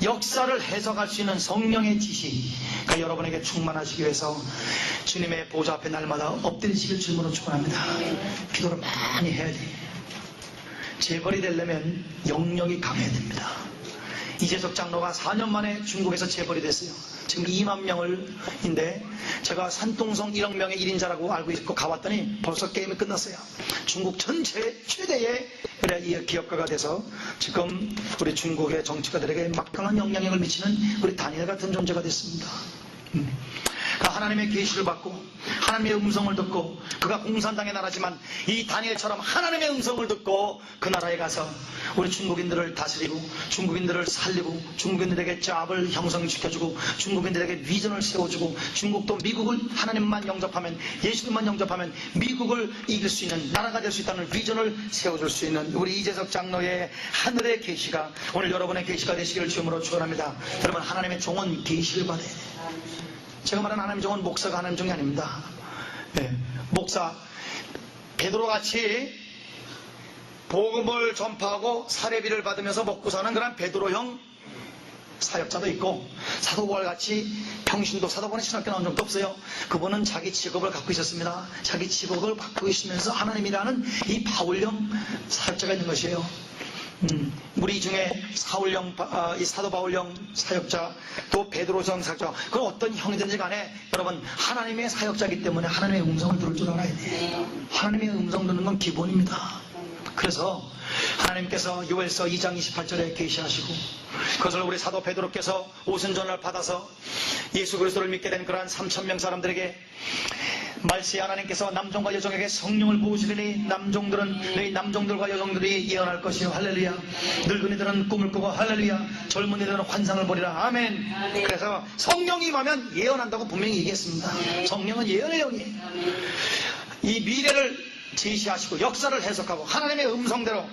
역사를 해석할 수 있는 성령의 지시가 여러분에게 충만하시기 위해서 주님의 보좌 앞에 날마다 엎드리시길 주님으로 축원합니다. 기도를 많이 해야 돼요. 재벌이 되려면 영역이 강해야 됩니다. 이재석 장로가 4년 만에 중국에서 재벌이 됐어요. 지금 2만 명인데 제가 산통성 1억 명의 1인자라고 알고 있고 가봤더니 벌써 게임이 끝났어요. 중국 전체 최대의 기업가가 돼서 지금 우리 중국의 정치가들에게 막강한 영향력을 미치는 우리 다니엘 같은 존재가 됐습니다. 하나님의 계시를 받고 하나님의 음성을 듣고 그가 공산당의 나라지만 이 다니엘처럼 하나님의 음성을 듣고 그 나라에 가서 우리 중국인들을 다스리고 중국인들을 살리고 중국인들에게 잡을 형성시켜주고 중국인들에게 비전을 세워주고 중국도 미국을 하나님만 영접하면 예수님만 영접하면 미국을 이길 수 있는 나라가 될 수 있다는 비전을 세워줄 수 있는 우리 이재석 장로의 하늘의 계시가 오늘 여러분의 계시가 되시기를 주님으로 축원합니다. 여러분 하나님의 종은 계시를 받아야 돼요. 제가 말하는 하나님의 종은 목사가 하나님의 종이 아닙니다. 목사 베드로같이 복음을 전파하고 사례비를 받으면서 먹고 사는 그런 베드로형 사역자도 있고 사도바울같이 평신도 사도바울은 신학교 나온 적도 없어요. 그분은 자기 직업을 갖고 있었습니다. 자기 직업을 갖고 있으면서 하나님이라는 이 바울형 사역자가 있는 것이에요. 우리 중에 이 사도 바울형 사역자 또 베드로성 사역자 그 어떤 형이든지 간에 여러분 하나님의 사역자이기 때문에 하나님의 음성을 들을 줄 알아야 돼요. 하나님의 음성 듣는 건 기본입니다. 그래서 하나님께서 요엘서 2장 28절에 계시하시고 그것을 우리 사도 베드로께서 오순절날 받아서 예수 그리스도를 믿게 된 그러한 3,000명 사람들에게 말세에 하나님께서 남종과 여종에게 성령을 부으시리니 너희 남종들과 여종들이 예언할 것이요 할렐루야. 늙은이들은 꿈을 꾸고 할렐루야. 젊은이들은 환상을 보리라. 아멘. 그래서 성령이 임하면 예언한다고 분명히 얘기했습니다. 성령은 예언의 영이에요. 이 미래를 제시하시고 역사를 해석하고 하나님의 음성대로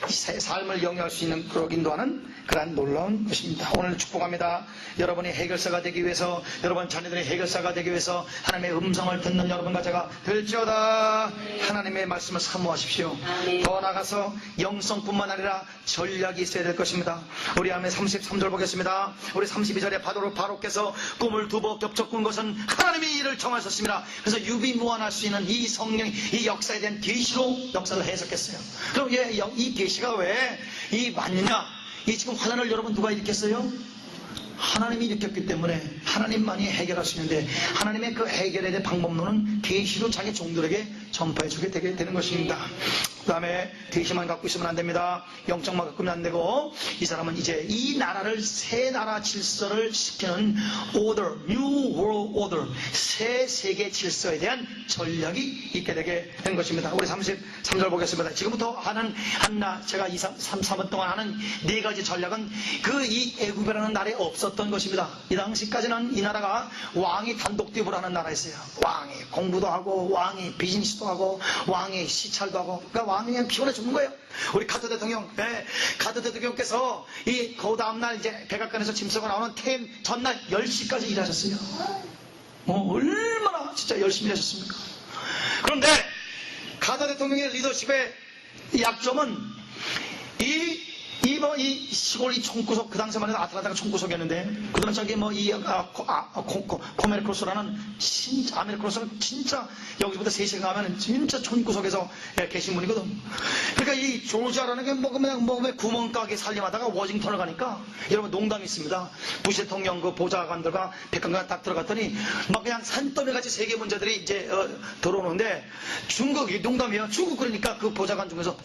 새 삶을 영위할 수 있는 그런 인도하는 그러한 놀라운 것입니다. 오늘 축복합니다. 여러분이 해결사가 되기 위해서 여러분 자녀들의 해결사가 되기 위해서 하나님의 음성을 듣는 여러분과 제가 될지어다. 하나님의 말씀을 사모하십시오. 더 나아가서 영성뿐만 아니라 전략이 있어야 될 것입니다. 우리 아멘 33절 보겠습니다. 우리 32절에 바로께서 꿈을 두번 겹쳐 꾼 것은 하나님이 이를 정하셨습니다. 그래서 유비무환할 수 있는 이 성령 이 역사에 대한 계시로 역사를 해석했어요. 그럼 이 계시가 왜 이 맞느냐? 이 지금 환란을 여러분 누가 일으켰어요? 하나님이 일으켰기 때문에 하나님만이 해결할 수 있는데 하나님의 그 해결에 대한 방법론은 계시로 자기 종들에게 전파해주게 되는 것입니다. 그 다음에 계시만 갖고 있으면 안 됩니다. 영적만 갖고 있으면 안 되고 이 사람은 이제 이 나라를 새 나라 질서를 시키는 order, new world order 새 세계 질서에 대한 전략이 있게 되게 된 것입니다. 우리 33절 보겠습니다. 지금부터 제가 3번 동안 하는 4가지 전략은 이 애굽이라는 나라에 없었던 것입니다. 이 당시까지는 이 나라가 왕이 단독 대부를 하는 나라였어요. 왕이 공부도 하고 왕이 비즈니스도 하고 왕이 시찰도 하고 그러니까 왕이 그냥 피곤해 죽는 거예요. 우리 카드 대통령께서 그 다음날 이제 백악관에서 짐 싸고 나오는 전날 10시까지 일하셨어요. 얼마나 진짜 열심히 하셨습니까? 그런데 카드 대통령의 리더십의 약점은 이 이 시골 이 총구석, 그 당시만 해도 아틀란타가 총구석이었는데, 그들은 저기 코메르크로스라는 진짜, 아메리크로스는 진짜 여기서부터 3시간 가면 진짜 총구석에서 계신 분이거든. 그러니까 이 조지아라는 게 그냥 구멍가게 살림하다가 워싱턴을 가니까, 여러분 농담이 있습니다. 부시 대통령 그 보좌관들과 백관관 딱 들어갔더니, 막 그냥 산더미 같이 세계 문제들이 이제, 들어오는데, 중국이 농담이에요. 중국 그러니까 그 보좌관 중에서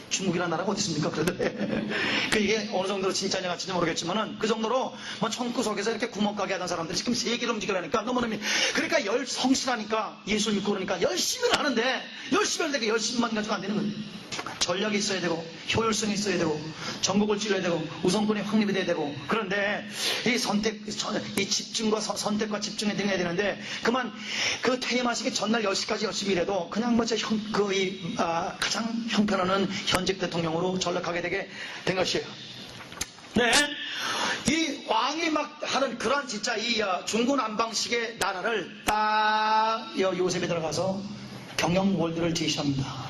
중국이라는 나라가 어디 있습니까? 그런데 그 이게 어느 정도로 진짜냐 가짜인지 모르겠지만은 그 정도로 뭐 청구석에서 이렇게 구멍가게 하던 사람들이 지금 세계를 움직이라니까 너무너무 그러니까 성실하니까 예수 믿고 그러니까 열심히 하는데 열심히 하는데 열심히만 가지고 안 되는 거예요. 전략이 있어야 되고 효율성이 있어야 되고 전국을 찔러야 되고 우선권이 확립이 돼야 되고 그런데 이 집중과 선택과 집중에 등해야 되는데 그만 그 퇴임하시기 전날 10시까지 열심히 일해도 그냥 가장 형편없는 현직 대통령으로 전락하게 되게 된 것이에요. 네. 이 왕이 막 하는 그런 진짜 이 중구난방식의 나라를 딱 요셉이 들어가서 경영 원리를 제시합니다.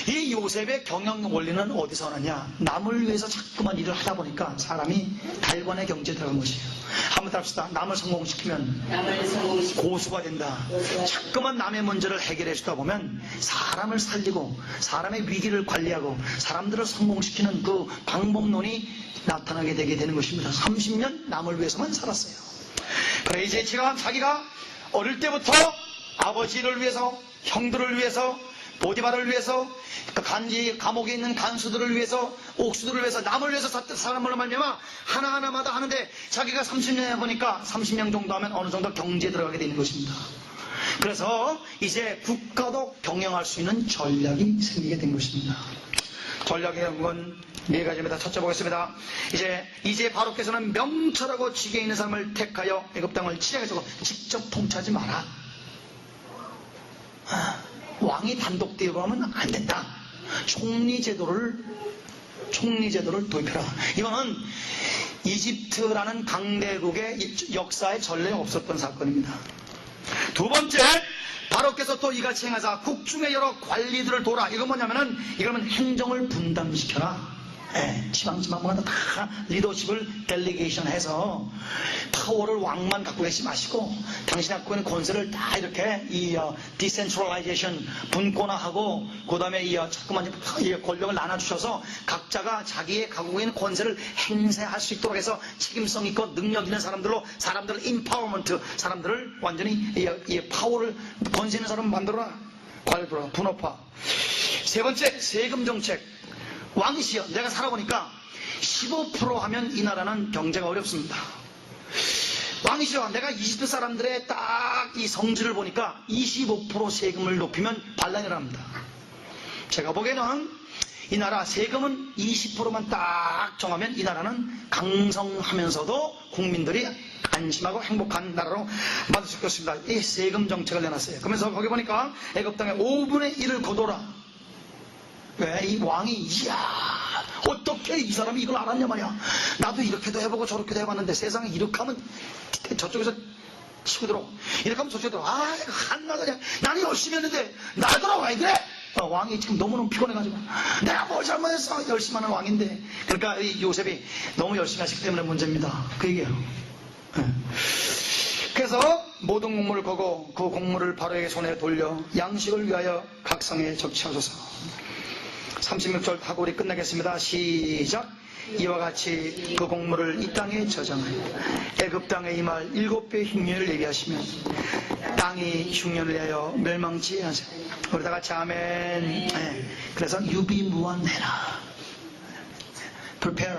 이 요셉의 경영 원리는 어디서 나냐? 남을 위해서 자꾸만 일을 하다 보니까 사람이 달관의 경제에 들어간 것이에요. 한번 답시다. 남을 성공시키면 고수가 된다. 자꾸만 남의 문제를 해결해 주다 보면 사람을 살리고 사람의 위기를 관리하고 사람들을 성공시키는 그 방법론이 나타나게 되게 되는 것입니다. 30년 남을 위해서만 살았어요. 그래 이제 지금 자기가 어릴 때부터 아버지를 위해서 형들을 위해서 보디바를 위해서 감옥에 있는 간수들을 위해서 옥수들을 위해서 남을 위해서 사람을 말미암아 하나하나마다 하는데 자기가 30년 해보니까 30년 정도 하면 어느 정도 경제에 들어가게 되는 것입니다. 그래서 이제 국가도 경영할 수 있는 전략이 생기게 된 것입니다. 전략이라는 건 4가지입니다. 첫째 보겠습니다. 이제 바로께서는 명철하고 지혜 있는 사람을 택하여 애굽 땅을 치하여서 직접 통치하지 마라. 왕이 단독 대우하면 안 된다. 총리 제도를 도입해라. 이거는 이집트라는 강대국의 역사의 전례에 없었던 사건입니다. 두 번째, 바로께서 또 이같이 행하사 국중의 여러 관리들을 둬라. 이건 뭐냐면은 이거는 행정을 분담시켜라. 지방마다 다 리더십을 델리게이션 해서 파워를 왕만 갖고 계시지 마시고 당신이 갖고 있는 권세를 다 이렇게 디센트럴라이제이션 분권화하고 그 다음에 자꾸만 권력을 나눠주셔서 각자가 자기의 갖고 있는 권세를 행사할 수 있도록 해서 책임성 있고 능력 있는 사람들로 사람들을 인파워먼트 사람들을 완전히 파워를 권세 있는 사람 만들어라. 관리라 분업화. 세 번째 세금 정책. 왕이시여 내가 살아보니까 15% 하면 이 나라는 경제가 어렵습니다. 왕이시여 내가 이집트 사람들의 딱 이 성질을 보니까 25% 세금을 높이면 반란이 납니다. 제가 보기에는 이 나라 세금은 20%만 딱 정하면 이 나라는 강성하면서도 국민들이 안심하고 행복한 나라로 만들 수 있겠습니다. 이 세금 정책을 내놨어요. 그러면서 거기 보니까 애굽 땅의 5분의 1을 거둬라. 왜? 이 왕이 이야 어떻게 이 사람이 이걸 알았냐 말이야. 나도 이렇게도 해보고 저렇게도 해봤는데 세상에 이렇게 하면 저쪽에서 치고 들어 이렇게 하면 저쪽에 들어 한나 그냥 나는 열심히 했는데 나더러 왜 그래. 왕이 지금 너무너무 피곤해가지고 내가 뭘 잘못했어. 열심히 하는 왕인데 그러니까 이 요셉이 너무 열심히 하시기 때문에 문제입니다. 그 얘기예요. 그래서 모든 공물을 거고 그 공물을 바로에게 손에 돌려 양식을 위하여 각성에 적치하소서. 36절 하고 우리 끝내겠습니다. 시작. 이와 같이 그 공물을 이 땅에 저장하여 애굽 땅에 임할 7배의 흉년을 예비하시면 땅이 흉년을 내어 멸망치 않으세요. 우리 다 같이 아멘. 그래서 유비무환해라. Prepare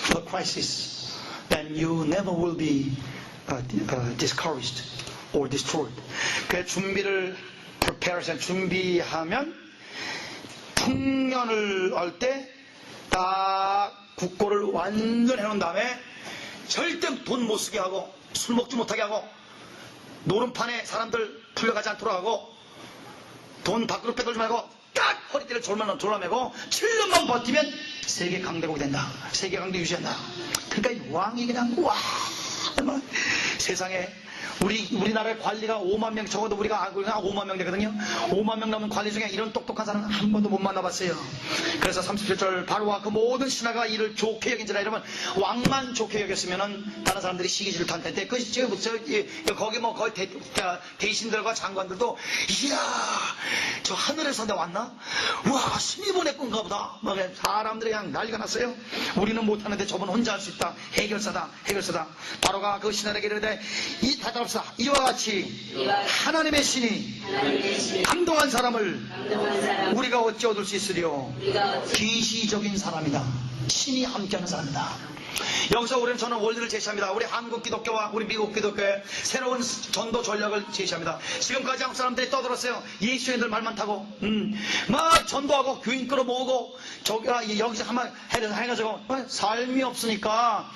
for crisis. Then you never will be discouraged or destroyed. 그 준비를 prepare 준비하면 풍년을 할 때 딱 국고를 완전히 해놓은 다음에 절대 돈 못 쓰게 하고 술 먹지 못하게 하고 노름판에 사람들 풀려가지 않도록 하고 돈 밖으로 빼돌지 말고 딱 허리띠를 졸라매고 7년만 버티면 세계 강대국이 된다. 세계 강대 유지한다. 그러니까 이 왕이 그냥 와 세상에 우리나라의 관리가 5만 명, 적어도 우리가 5만 명 되거든요. 5만 명 넘는 관리 중에 이런 똑똑한 사람은 한 번도 못 만나봤어요. 그래서 37절 바로와 그 모든 신하가 이를 좋게 여긴지라. 이러면 왕만 좋게 여겼으면은 다른 사람들이 시기질을 탈 텐데, 거기 뭐 거의 대신들과 장관들도 이야 저 하늘에서 왔나? 와 신이 보냈건가 보다. 막 사람들이 그냥 난리가 났어요. 우리는 못하는데 저분 혼자 할 수 있다. 해결사다. 바로가 그 신하에게 이르되 이 다답사 이와 같이 하나님의 신이 감동한 사람을 우리가 어찌 얻을 수 있으리요? 기시적인 사람이다. 신이 함께하는 사람이다. 여기서 저는 원리를 제시합니다. 우리 한국 기독교와 우리 미국 기독교의 새로운 전도 전략을 제시합니다. 지금까지 한국 사람들이 떠들었어요. 예수님들 말만 타고 막 전도하고 교인 끌어모으고 여기서 한번 해가지고 삶이 없으니까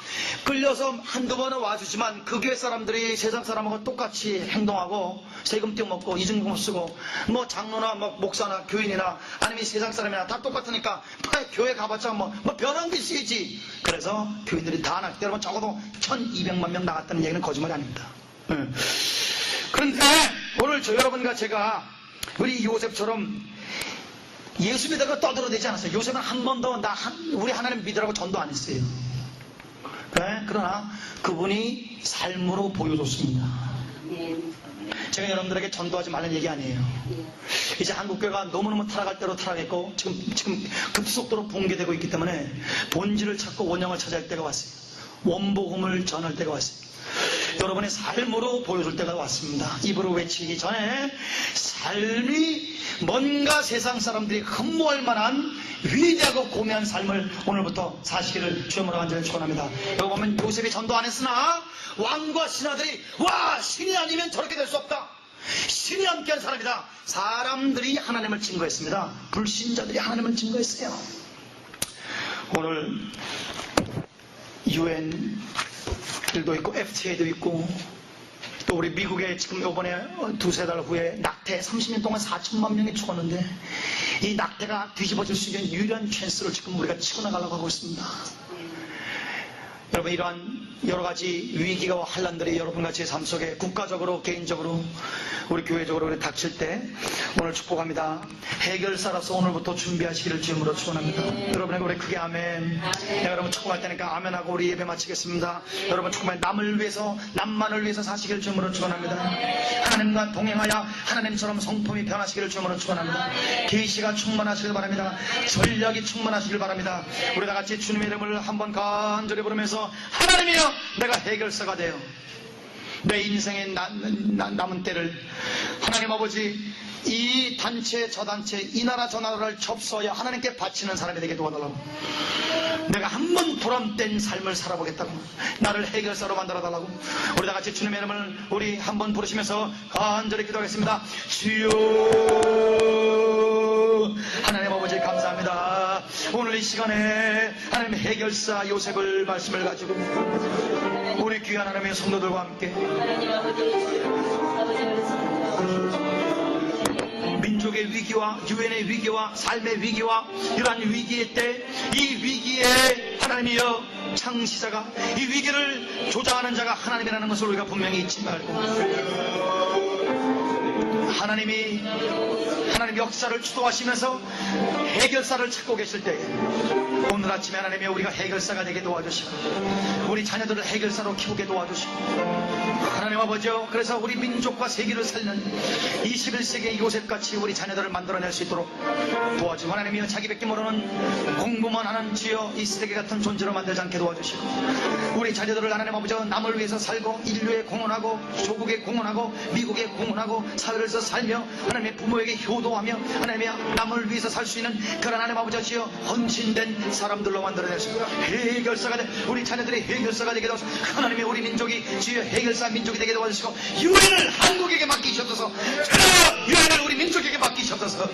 끌려서 한두 번은 와주지만 그 교회 사람들이 세상 사람하고 똑같이 행동하고 세금 떼먹고 이중금 쓰고 뭐 장로나 뭐 목사나 교인이나 아니면 세상 사람이나 다 똑같으니까 교회 가봤자 뭐 변한 게 있어야지. 그래서 교인들이 다 나갔다. 여러분 적어도 1200만 명 나갔다는 얘기는 거짓말이 아닙니다. 그런데 오늘 여러분과 제가 우리 요셉처럼 예수 믿다가 떠들어대지 않았어요. 요셉은 한 번도 우리 하나님 믿으라고 전도 안 했어요. 그러나 그분이 삶으로 보여줬습니다. 제가 여러분들에게 전도하지 말라는 얘기 아니에요. 이제 한국교회가 너무너무 타락할 대로 타락했고 지금 급속도로 붕괴되고 있기 때문에 본질을 찾고 원형을 찾아야 할 때가 왔어요. 원복음을 전할 때가 왔어요. 여러분의 삶으로 보여줄 때가 왔습니다. 입으로 외치기 전에 삶이 뭔가 세상 사람들이 흠모할 만한 위대하고 고매한 삶을 오늘부터 사시기를 주님으로 간절히 축원합니다. 여기 보면 요셉이 전도 안 했으나 왕과 신하들이 와 신이 아니면 저렇게 될 수 없다. 신이 함께한 사람이다. 사람들이 하나님을 증거했습니다. 불신자들이 하나님을 증거했어요. 오늘 UN들도 있고 FTA도 있고 또 우리 미국에 지금 이번에 두세 달 후에 낙태 30년 동안 4천만 명이 죽었는데 이 낙태가 뒤집어질 수 있는 유일한 찬스를 지금 우리가 치고 나가려고 하고 있습니다. 여러분 이러한 여러가지 위기와 환란들이 여러분과 제 삶 속에 국가적으로 개인적으로 우리 교회적으로 우리 닥칠 때 오늘 축복합니다. 해결사라서 오늘부터 준비하시기를 주님으로 축원합니다. 여러분에게 우리 크게 아멘. 내가 여러분 축복할 테니까 아멘하고 우리 예배 마치겠습니다. 여러분 축복할 남을 위해서 남만을 위해서 사시기를 주님으로 축원합니다. 하나님과 동행하여 하나님처럼 성품이 변하시기를 주님으로 축원합니다. 계시가 충만하시길 바랍니다. 전략이 충만하시길 바랍니다. 우리 다 같이 주님의 이름을 한번 간절히 부르면서 하나님이여 내가 해결사가 되어 내 인생의 남은 때를 하나님 아버지 이 단체 저 단체 이 나라 저 나라를 접수하여 하나님께 바치는 사람이 되게 도와달라고. 내가 한번 보람된 삶을 살아보겠다고. 나를 해결사로 만들어달라고. 우리 다 같이 주님의 이름을 우리 한번 부르시면서 간절히 기도하겠습니다. 주여 하나님 아버지 감사합니다. 오늘 이 시간에 하나님 해결사 요셉을 말씀을 가지고 우리 귀한 하나님의 성도들과 함께 민족의 위기와 유엔의 위기와 삶의 위기와 이러한 위기의 때 이 위기에 하나님이여 창시자가 이 위기를 조장하는 자가 하나님이라는 것을 우리가 분명히 잊지 말고 하나님 역사를 주도하시면서 해결사를 찾고 계실 때 오늘 아침에 하나님이 우리가 해결사가 되게 도와주시고 우리 자녀들을 해결사로 키우게 도와주시고 하나님 아버지요 그래서 우리 민족과 세계를 살리는 21세기의 요셉같이 우리 자녀들을 만들어낼 수 있도록 도와주시고 하나님이여 자기밖에 모르는 공부만 하는 주여 이 쓰레기 같은 존재로 만들지 않게 도와주시고 우리 자녀들을 하나님 아버지요 남을 위해서 살고 인류에 공헌하고 조국에 공헌하고 미국에 공헌하고 사회에서 살며 하나님의 부모에게 효도하며 하나님의 남을 위해서 살 수 있는 그런 하나님 아버지여 헌신된 사람들로 만들어내시고 해결사가 된 우리 자녀들의 해결사가 되게 도와주시고 하나님의 우리 민족이 주여 해결사 민족이 되게 도와주시고 유엔을 한국에게 맡기셨어서 유엔을 우리 민족에게 맡기셨어서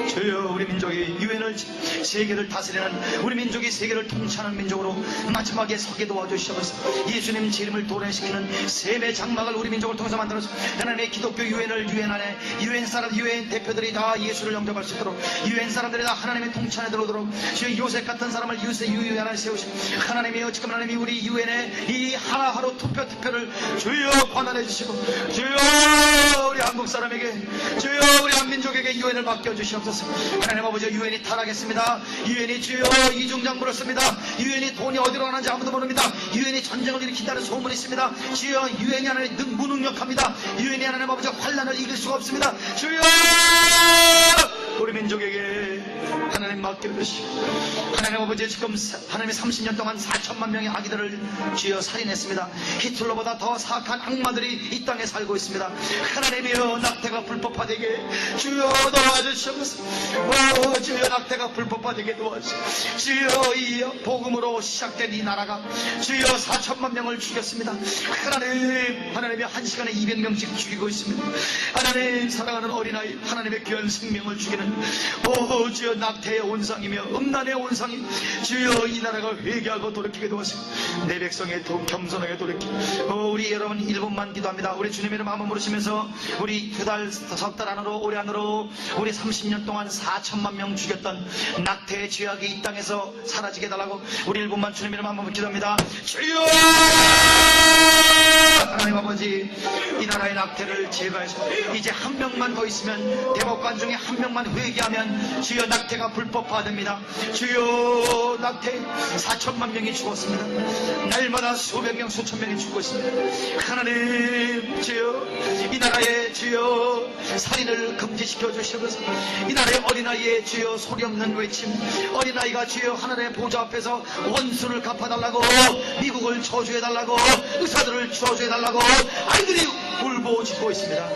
주여 우리 민족이 유엔을 세계를 다스리는 우리 민족이 세계를 통치하는 민족으로 마지막에 서게 도와주시옵소서. 예수님 제 이름을 도래시키는 셈의 장막을 우리 민족을 통해서 만들어서 하나님의 기독교 유엔을 유엔 안에 유엔 사람 유엔 대표들이 다 예수를 영접할 수 있도록 유엔 사람들이 다 하나님의 통치 안에 들어오도록 주여 요셉 같은 사람을 유엔 안에 세우시고 하나님이여 지금 하나님이 우리 유엔의 이 하루하루 투표를 주여 환환해 주시고 주여 우리 한국 사람에게 주여 우리 한민족에게 유엔을 맡겨 주시옵소서. 하나님 아버지 유엔이 타락했습니다. 유엔이 주여 이중장 물었습니다. 유엔이 돈이 어디로 가는지 아무도 모릅니다. 유엔이 전쟁을 일으킨다는 소문이 있습니다. 주여 유엔이 하나님 무능력합니다. 유엔이 하나님 아버지 환란을 이길 수가 없습니다. 주여 우리 민족에게 하나님 맡겨주시고 하나님 아버지 지금 하나님이 30년 동안 4천만 명의 아기들을 주여 살인했습니다. 히틀러보다 더 사악한 악마들이 이 땅에 살고 있습니다. 하나님이여 낙태가 불법화되게 주여 도와주시옵소서. 주여 낙태가 불법화되게 도와주시옵소서. 주여 이 복음으로 시작된 이 나라가 주여 4천만 명을 죽였습니다. 하나님이 한 시간에 200명씩 죽이고 있습니다. 하나님 사랑하는 어린아이 하나님의 귀한 생명을 죽이는 주여 낙태의 온상이며 음란의 온상이 주여 이 나라가 회개하고 돌이키게 도와주시고 내 백성의 겸손하게 돌이키고 우리 여러분 1분만 기도합니다. 우리 주님 이름 한번 부르시면서 우리 석 달 안으로 올해 안으로 우리 30년 동안 4천만 명 죽였던 낙태의 죄악이 이 땅에서 사라지게 해달라고 우리 1분만 주님 이름 한번 기도합니다. 주여 하나님 아버지 이 나라의 낙태를 제거해서 이제 한 명만 더 있으면 대법관 중에 한 명만 회개하면 주여 낙태가 불법화됩니다. 주여 낙태 4천만 명이 죽었습니다. 날마다 수백 명 수천 명이 죽고 있습니다. 하나님 주여 이 나라의 주여 살인을 금지시켜 주시옵소서. 이 나라의 어린아이의 주여 소리 없는 외침 어린아이가 주여 하나님의 보좌 앞에서 원수를 갚아달라고 미국을 저주해달라고 의사들을 저주해달라고 아이들이 울부짖고 있습니다.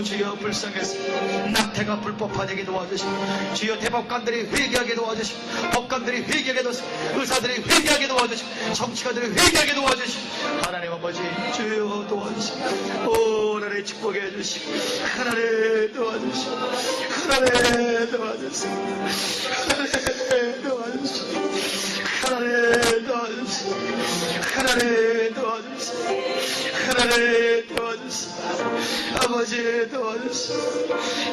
주여 불쌍해서 낙태가 불법화되게 도와주시고 주여 대법관들이 회개하게 도와주시고 법관들이 회개하게 도와주시고 의사들이 회개하게 도와주시고 정치가들이 회개하게 도와주시고 하나님 아버지 주여 도와주시고 나라의 축복해 주시고 하나님 도와주시고 하나님 도와주시고 하나님 도와주시고 하나님 도와주시고 하나님 도와주시고 하나님 도와주시고 아버지 도와주시고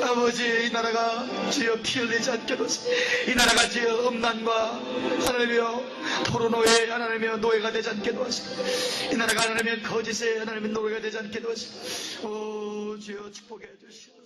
아버지 이 나라가 주여 피 흘리지 않게 도와주시고 이 나라가 주여 음란과 하나님이여 포르노의 하나님이여 노예가 되지 않게 도와주시고 이 나라가 하나님이여 거짓의 하나님의 노예가 되지 않게 도와주시고 주여 축복해 주시고